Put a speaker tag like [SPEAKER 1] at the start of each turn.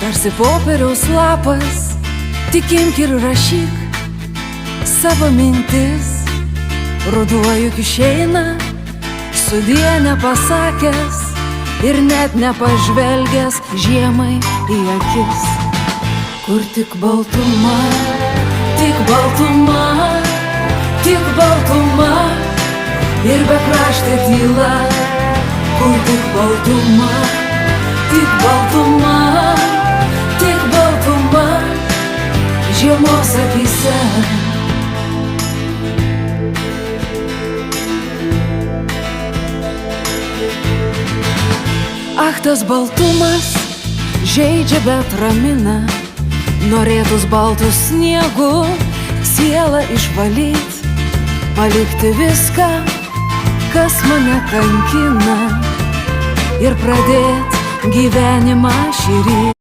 [SPEAKER 1] tarsi popieriaus lapas, tik imk ir rašyk savo mintis. Ruduo juk išeina, sudie nepasakęs ir net nepažvelgęs žiemai į akis. Kur tik baltuma, tik baltuma, tik baltuma ir bekraštė tyla. Kur tik baltuma, tik baltuma, tik baltuma žiemos akyse. Ach, tas baltumas žeidžia, bet ramina. Norėtus baltus sniegu sielą išvalyt, palikti viską, kas mane kankina, ir pradėt gyvenimą šįryt.